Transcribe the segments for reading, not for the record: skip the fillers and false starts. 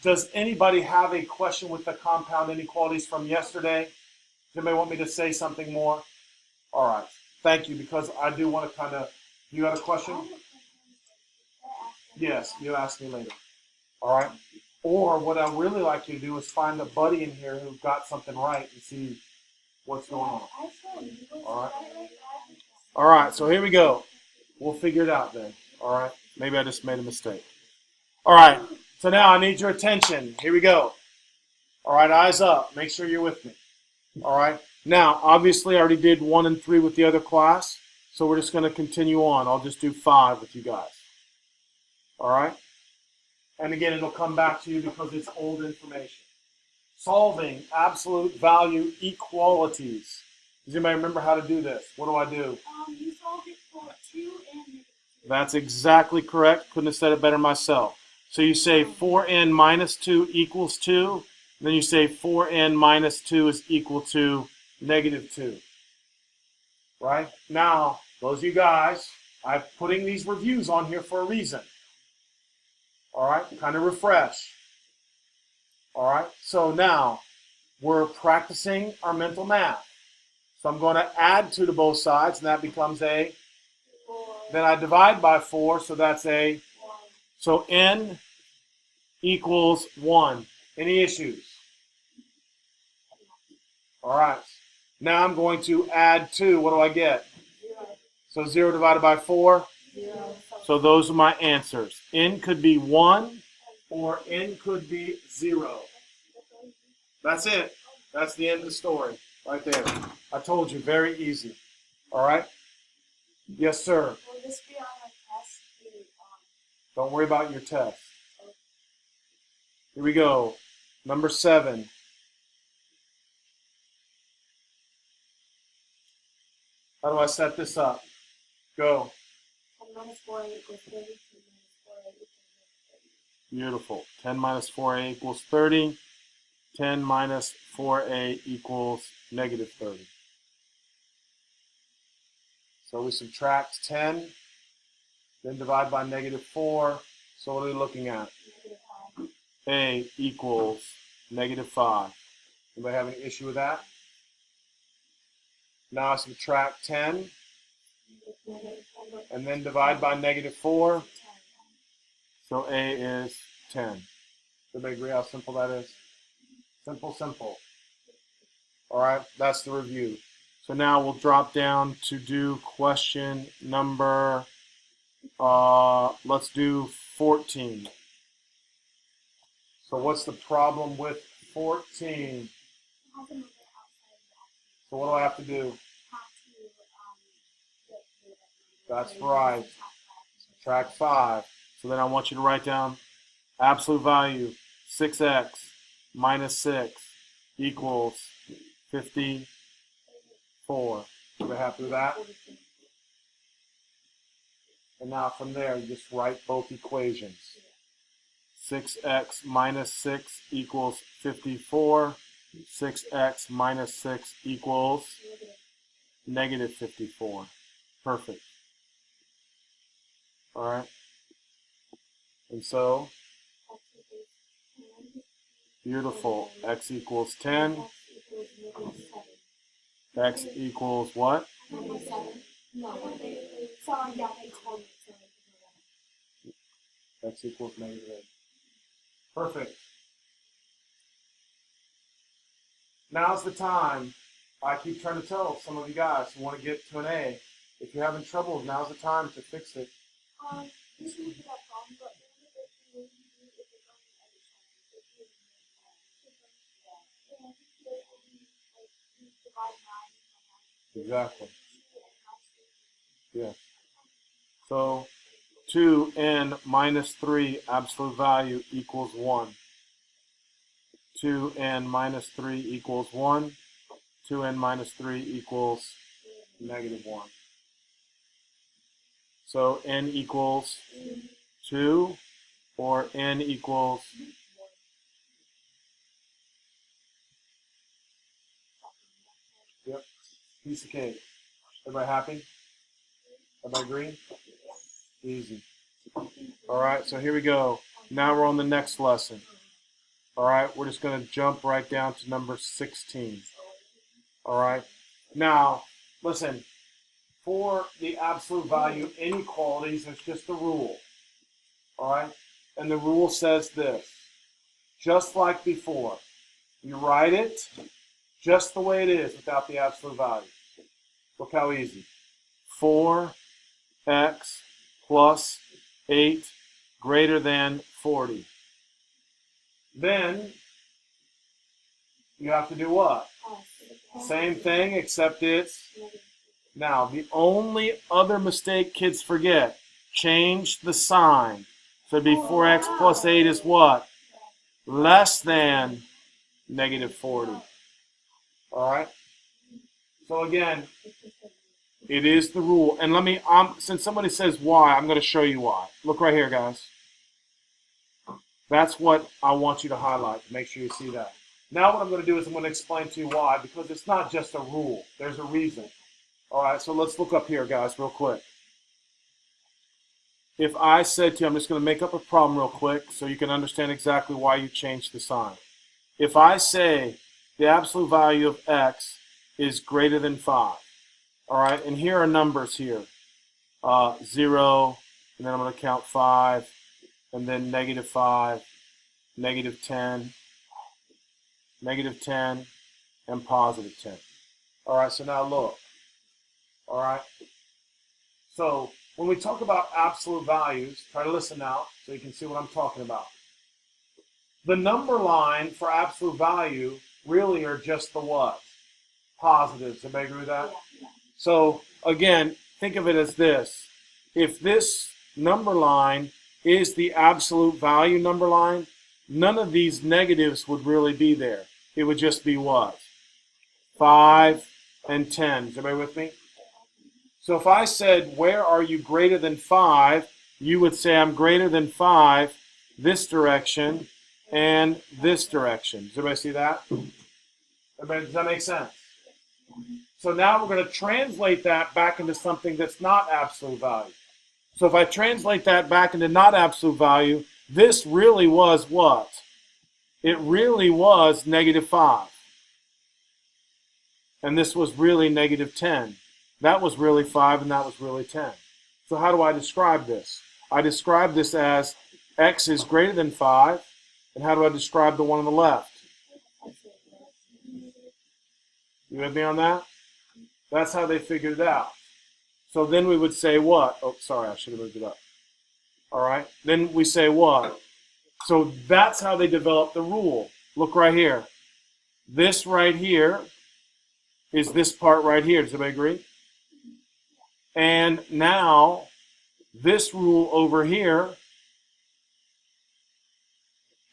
Does anybody have a question with the compound inequalities from yesterday? Does anybody want me to say something more? All right. Thank you, because I do want to kind of, you got a question? Yes, you ask me later. All right. Or what I really like you to do is find a buddy in here who got something right and see what's going on. All right. All right, so here we go. We'll figure it out then. All right. Maybe I just made a mistake. All right. So now I need your attention. Here we go. All right, eyes up. Make sure you're with me. All right. Now, obviously, I already did 1 and 3 with the other class, so we're just going to continue on. I'll just do 5 with you guys. All right. And again, it'll come back to you because it's old information. Solving absolute value equalities. Does anybody remember how to do this? What do I do? You solve it for 2 and -2. That's exactly correct. Couldn't have said it better myself. So you say 4n minus 2 equals 2. Then you say 4n minus 2 is equal to -2. Right? Now, those of you guys, I'm putting these reviews on here for a reason. All right? Kind of refresh. All right? So now, we're practicing our mental math. So I'm going to add 2 to both sides, and that becomes a. Then I divide by 4, so that's a. So n equals 1. Any issues? All right. Now I'm going to add 2. What do I get? 0. So 0 divided by 4. 0. So those are my answers. N could be 1 or n could be 0. That's it. That's the end of the story right there. I told you, very easy. All right? Yes, sir. Will this be on a test? Don't worry about your test. Here we go. Number 7. How do I set this up? Go. 10 minus 4a equals 30. 10 minus 4a equals 30. Beautiful. 10 minus 4a equals 30. 10 minus 4a equals -30. So we subtract 10, then divide by -4. So what are we looking at? -5. A equals -5. Anybody have any issue with that? Now I subtract 10, and then divide by -4. 10. So A is 10. Everybody agree how simple that is? Simple, simple. All right, that's the review. So now we'll drop down to do question number, let's do 14. So what's the problem with 14? So what do I have to do? That's right. Subtract 5. So then I want you to write down absolute value 6x minus 6 equals 54. Are we happy with that? And now from there, you just write both equations. 6x minus 6 equals 54. 6x minus 6 equals -54. Perfect. All right. And so, beautiful. X equals 10. X equals what? No. Sorry, yeah, they told me. X equals -8. Perfect. Now's the time. I keep trying to tell some of you guys who want to get to an A, if you're having trouble, now's the time to fix it. This would be that problem, but when you do if it's on the other side, Exactly. Yeah. So 2n minus 3 absolute value equals 1. 2n minus 3 equals 1. 2n minus 3 equals -1. So n equals 2 or n equals. Yep. Piece of cake. Everybody happy? Everybody agree? Easy. All right, so here we go. Now we're on the next lesson. All right, we're just going to jump right down to number 16. All right. Now, listen, for the absolute value inequalities, there's just a rule. All right. And the rule says this, just like before, you write it just the way it is without the absolute value. Look how easy. 4x plus 8 greater than 40. Then you have to do what? Same thing, except it's... Now, the only other mistake kids forget, change the sign. So it'd be 4x plus 8 is what? Less than negative 40. All right? So again, it is the rule. And let me, since somebody says why, I'm going to show you why. Look right here, guys. That's what I want you to highlight. Make sure you see that. Now what I'm going to do is I'm going to explain to you why, because it's not just a rule. There's a reason. All right, so let's look up here, guys, real quick. If I said to you, I'm just going to make up a problem real quick so you can understand exactly why you changed the sign. If I say the absolute value of x is greater than 5, all right, and here are numbers here, 0, and then I'm going to count 5, and then negative 5, negative 10, and positive 10. All right, so now look. All right, so when we talk about absolute values, try to listen now so you can see what I'm talking about. The number line for absolute value really are just the what? Positives. Everybody agree with that? Yeah. So again, think of it as this. If this number line is the absolute value number line, none of these negatives would really be there. It would just be what? 5 and 10. Is everybody with me? So if I said, where are you greater than 5, you would say I'm greater than 5 this direction and this direction. Does everybody see that? Everybody, does that make sense? So now we're going to translate that back into something that's not absolute value. So if I translate that back into not absolute value, this really was what? It really was negative 5. And this was really negative 10. That was really 5 and that was really 10. So how do I describe this? I describe this as x is greater than 5. And how do I describe the one on the left? You with me on that? That's how they figured it out. So then we would say what? Oh, sorry, I should have moved it up. All right. Then we say what? So that's how they developed the rule. Look right here. This right here is this part right here. Does everybody agree? And now, this rule over here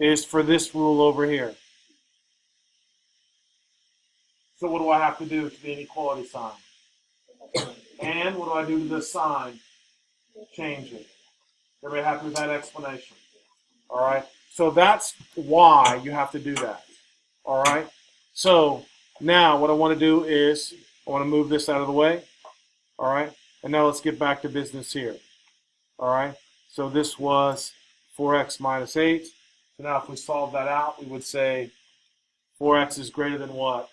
is for this rule over here. So what do I have to do to the inequality sign? And what do I do to this sign? Change it. Everybody happy with that explanation? All right. So that's why you have to do that. All right. So now what I want to do is I want to move this out of the way. All right. And now let's get back to business here. All right. So this was 4x minus 8. So now if we solve that out, we would say 4x is greater than what?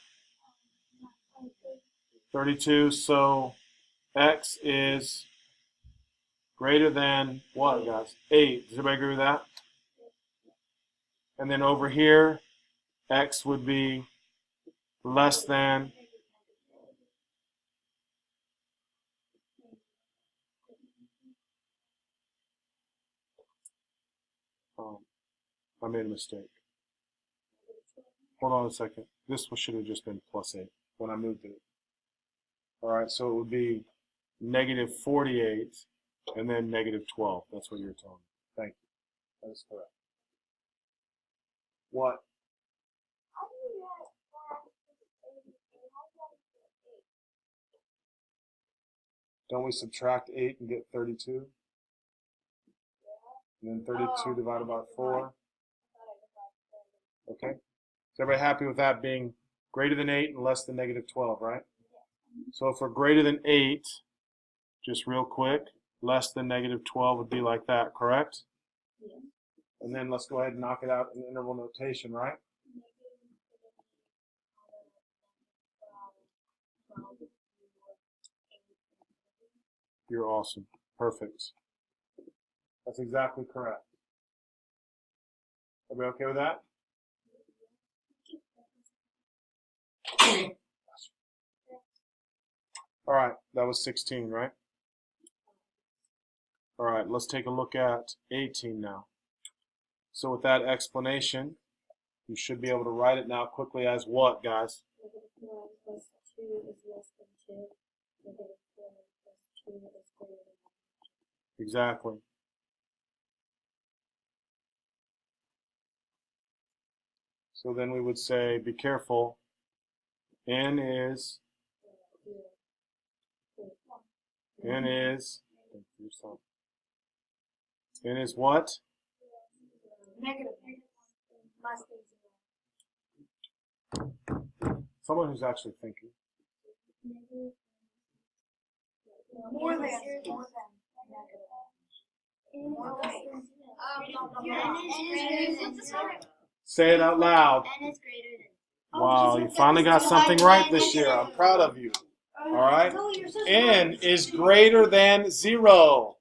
32. So x is greater than what, guys? 8. Does everybody agree with that? And then over here, x would be less than. I made a mistake. Hold on a second. This should have just been plus 8 when I moved it. All right, so it would be negative 48 and then negative 12. That's what you're telling me. Thank you. That is correct. What? Don't we subtract 8 and get 32? And then 32 divided by 4. Okay. Is everybody happy with that being greater than 8 and less than negative 12, right? So if we're greater than 8, just real quick, less than negative 12 would be like that, correct? And then let's go ahead and knock it out in interval notation, right? You're awesome. Perfect. That's exactly correct. Everybody okay with that? All right, that was 16, right? All right, let's take a look at 18 now. So with that explanation, you should be able to write it now quickly as what, guys? -1 plus 2 is less than 2. -4 plus 2 is greater than 1. Exactly. So then we would say, be careful. N is N is what? Negative. Less than 0. Someone who's actually thinking. More than. Say it out loud. N is greater than. Wow, you finally got something right this year. I'm proud of you. All right. N is greater than 0.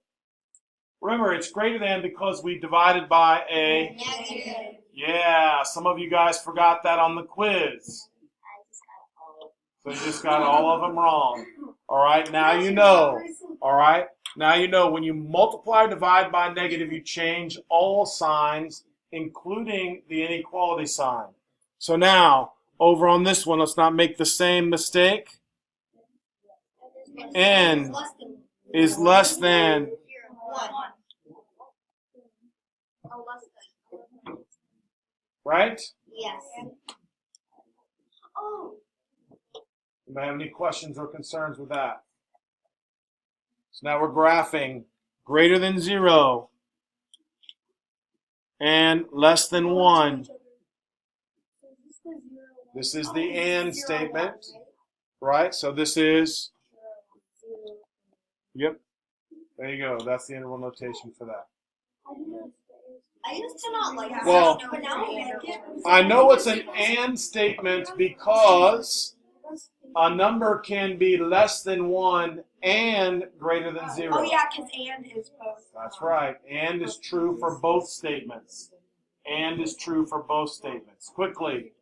Remember, it's greater than because we divided by a Negative. Yeah, some of you guys forgot that on the quiz. So you just got all of them wrong. All right, now you know. All right, now you know when you multiply or divide by negative, you change all signs, including the inequality sign. So now, over on this one, let's not make the same mistake. N is less than 1. right? Yes. Oh. Anybody have any questions or concerns with that? So now we're graphing greater than 0 and less than 1. This is the and statement, right? So this is, yep, there you go. That's the interval notation for that. I used to not like that. Well, but now I like it. I know it's an and statement because a number can be less than 1 and greater than 0. Oh yeah, because and is both. That's right. And is true for both statements. And is true for both statements. Quickly.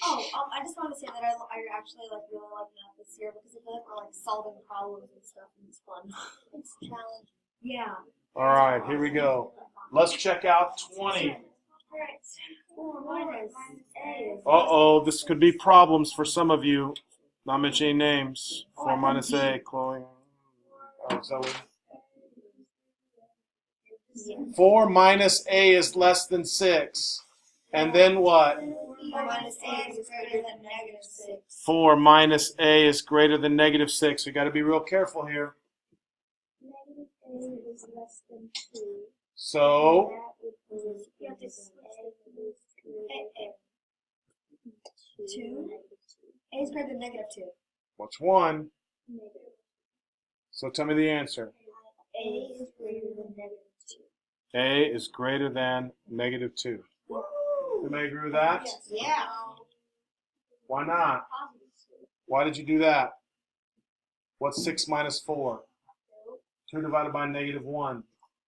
Oh, I just wanted to say that I actually really like math this year because I feel like we're solving problems and stuff and it's fun. It's challenging. Yeah. All right, here we go. Let's check out 20. Uh-oh, this could be problems for some of you. Not mentioning names. 4 minus A, Chloe. Zoe. 4 minus A is less than 6. And then what? 4 minus A is greater than negative 6. 4 minus A is greater than negative 6. We got to be real careful here. Negative A is less than 2. So, You have to two. A is greater than negative 2. what's 1? Negative. So tell me the answer. A is greater than negative 2. A is greater than negative 2. Anybody agree with that? Yes. Yeah. Why not? Why did you do that? What's 6 minus 4? 2 divided by negative 1.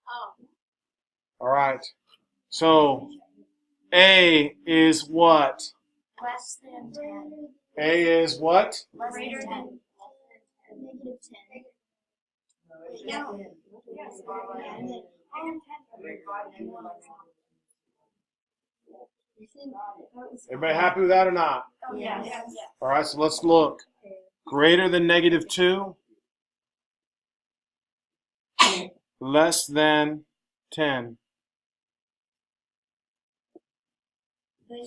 Oh. All right. So, A is what? Less than 10. A is what? Greater than negative 10. No. Yes. I am 10. Everybody happy with that or not? Oh, yes. All right, so let's look. Greater than negative 2? Less than 10.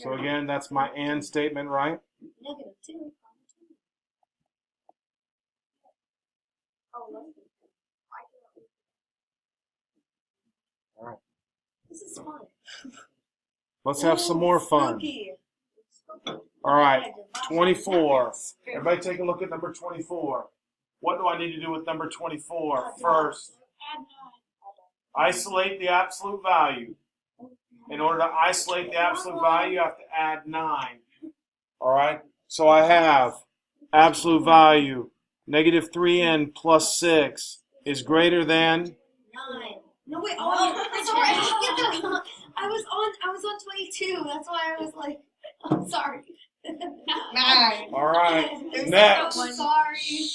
So again, that's my and statement, right? Negative 2. Oh, All right. this is fun. Let's have some more fun. All right, 24. Everybody take a look at number 24. What do I need to do with number 24? First, isolate the absolute value. In order to isolate the absolute value, you have to add 9. All right? So I have absolute value, negative 3n plus 6 is greater than 9. No, wait, sorry, I get that wrong. I was on 22. That's why I was like, I'm sorry. 9. all right. I'm Next. sorry.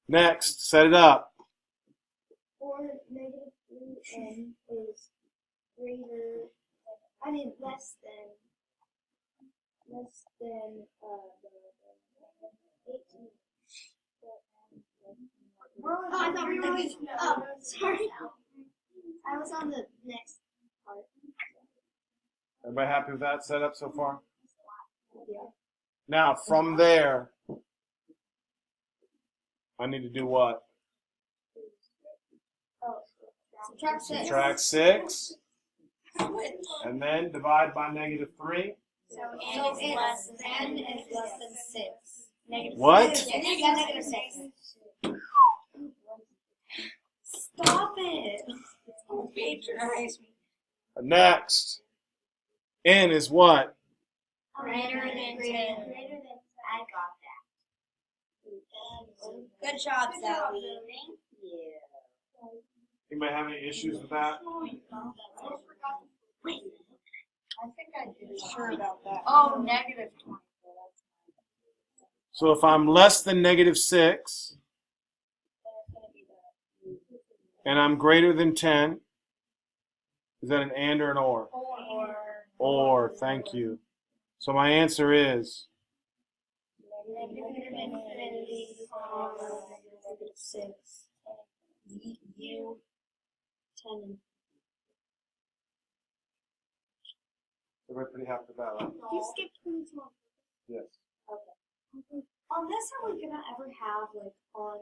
Next, set it up. Or negative 3n is greater, less than 18. Oh, I thought we were on. Oh, sorry. I was on the next part. Everybody happy with that setup so far? Yeah. Now, from there, I need to do what? Oh, subtract 6. Subtract 6, and then divide by negative 3. So n is less than 6. Negative What? 6. Yeah, negative 6. Stop it. Don't patronize me. Next, n is what? Greater than 10. I got that. Good job, Zoe. Thank you. Anybody have any issues with that? I think I'd be sure about that. Oh, negative 20. So if I'm less than negative 6, and I'm greater than 10, is that an and or an or? Or, thank you. So my answer is Negative infinity, negative 6. U 10. Everybody pretty happy with that, right? You skipped 22. Yes. Okay. This are we gonna ever have like on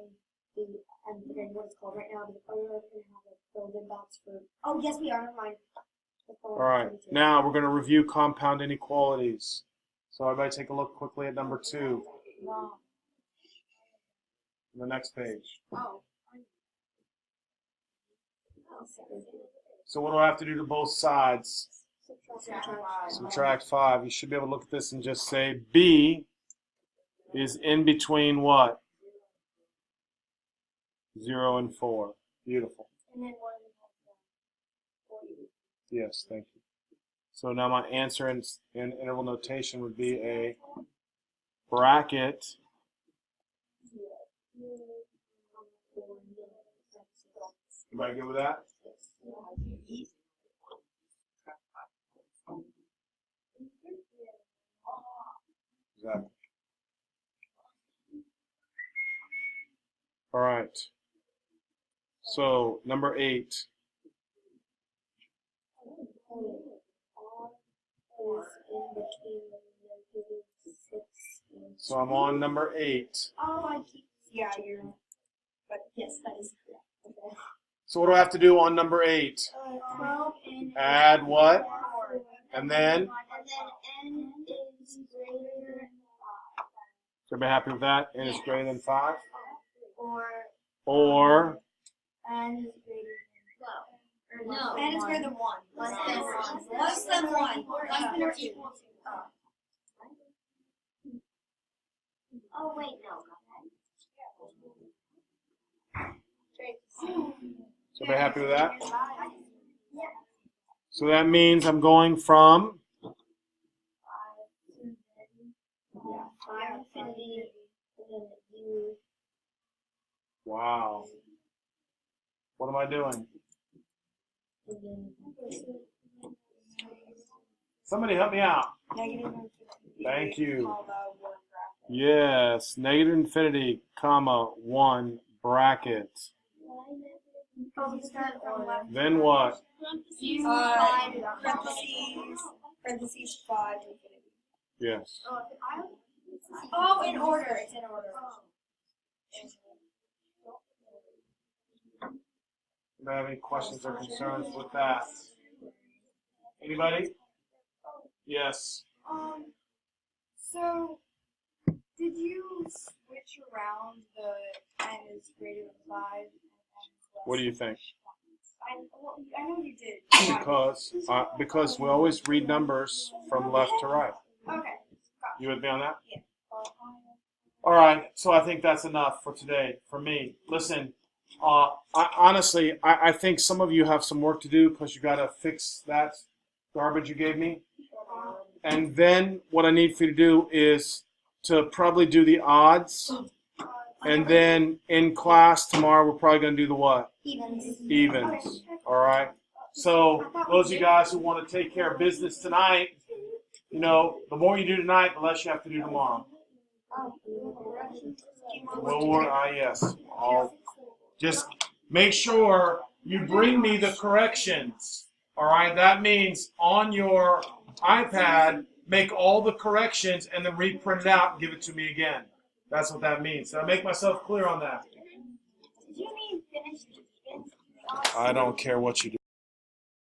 the I'm forgetting what it's called right now, but are we ever gonna have like build-in box for oh yes we are, never mind. All right. Now we're going to review compound inequalities. So everybody take a look quickly at number 2. Wow. The next page. Oh. So what do I have to do to both sides? Subtract. Subtract 5. You should be able to look at this and just say B is in between what? 0 and 4. Beautiful. And then one has 40. Yes, thank you. So now my answer in interval notation would be a bracket Everybody good with that? Exactly. All right. So number 8. So I'm on number 8. Oh, I keep. Yeah, you're. But yes, that is correct. Okay. So what do I have to do on number 8? 12 and Add what? And then? And then n is greater than 5. Is everybody happy with that? N is greater than 5? Or Or n is greater than 12. No, n is greater than 1. Less than 1. Less than 1. Less than or equal to. Oh wait, no. So everybody happy with that? So that means I'm going from wow. What am I doing? Somebody help me out. Thank you. Yes, negative infinity, comma, 1 bracket. Then what? Parentheses 5 to infinity. Yes. Oh, in order. It's in order. Do you have any questions or concerns with that? Anybody? Yes. So, did you switch around the n is greater than 5? What do you think? I know you did. Because we always read numbers from left to right. Okay. You with me on that? Yeah. All right, so I think that's enough for today, for me. Listen, honestly, I think some of you have some work to do because you got to fix that garbage you gave me. And then what I need for you to do is to probably do the odds. And then in class tomorrow, we're probably going to do the what? Evens. All right? So those of you guys who want to take care of business tonight, you know, the more you do tonight, the less you have to do tomorrow. Yes. Just make sure you bring me the corrections. All right? That means on your iPad, make all the corrections and then reprint it out and give it to me again. That's what that means. Did I make myself clear on that? I don't care what you do.